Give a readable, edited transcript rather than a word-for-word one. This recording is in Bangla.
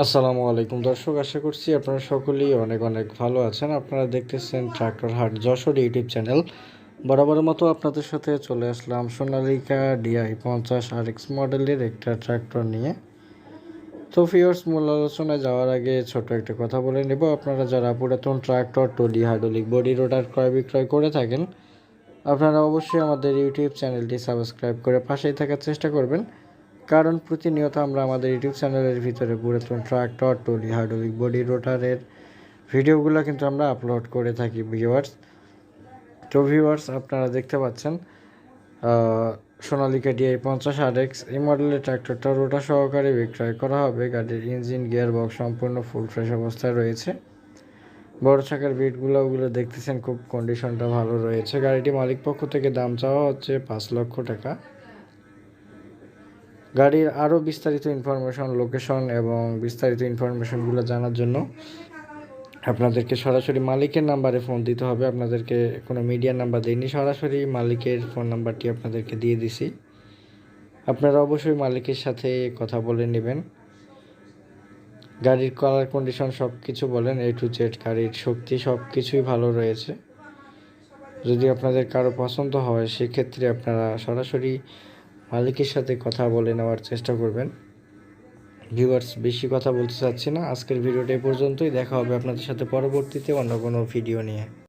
আসসালামু আলাইকুম দর্শক, আশা করছি আপনারা সকলেই অনেক অনেক ভালো আছেন। আপনারা দেখতেছেন ট্রাক্টর হাট যশোর ইউটিউব চ্যানেল। বরাবরের মতো আপনাদের সাথে চলে আসলাম সোনালিকা DI 50 RX মডেলের একটা ট্রাক্টর নিয়ে। তো ভিউয়ার্স, মূল আলোচনায় যাওয়ার আগে ছোট একটা কথা বলে নেব। আপনারা যারা পুরাতন ট্রাক্টর, টলি, হাইড্রোলিক বডি রোটার ক্রয় বিক্রয় করে থাকেন, আপনারা অবশ্যই আমাদের ইউটিউব চ্যানেলটি সাবস্ক্রাইব করে পাশেই থাকার চেষ্টা করবেন। কারণ প্রতিনিয়ত আমরা আমাদের ইউটিউব চ্যানেলের ভিতরে পুরাতন ট্রাক্টর, টলি, হাইড্রোলিক বডি রোটারের ভিডিওগুলো কিন্তু আমরা আপলোড করে থাকি ভিউয়ার্স। তো ভিউয়ার্স, আপনারা দেখতে পাচ্ছেন সোনালিকা DI 50 RX এই মডেলের ট্রাক্টরটা রোটার সহকারে বিক্রয় করা হবে। গাড়ির ইঞ্জিন, গিয়ার বক্স সম্পূর্ণ ফুল ফ্রেশ অবস্থায় রয়েছে। বড় চাকার ওগুলো দেখতেছেন, খুব কন্ডিশনটা ভালো রয়েছে। গাড়িটি মালিক পক্ষ থেকে দাম চাওয়া হচ্ছে 5 লক্ষ টাকা। গাড়ির আরও বিস্তারিত ইনফরমেশন, লোকেশন এবং বিস্তারিত ইনফরমেশনগুলো জানার জন্য আপনাদেরকে সরাসরি মালিকের নাম্বারে ফোন দিতে হবে। আপনাদেরকে কোনো মিডিয়ার নাম্বার দিইনি, সরাসরি মালিকের ফোন নাম্বারটি আপনাদেরকে দিয়ে দিছি। আপনারা অবশ্যই মালিকের সাথে কথা বলে নেবেন। গাড়ির কালার কন্ডিশন সব কিছু বলেন, A to Z, গাড়ির শক্তি সব কিছুই ভালো রয়েছে। যদি আপনাদের কারো পছন্দ হয় সেক্ষেত্রে আপনারা সরাসরি মালিকের সাথে কথা বলে নেওয়ার চেষ্টা করবেন। ভিউয়ার্স, বেশি কথা বলতে চাচ্ছি না, আজকের ভিডিওটা এই পর্যন্তই। দেখা হবে আপনাদের সাথে পরবর্তীতে অন্য কোনো ভিডিও নিয়ে।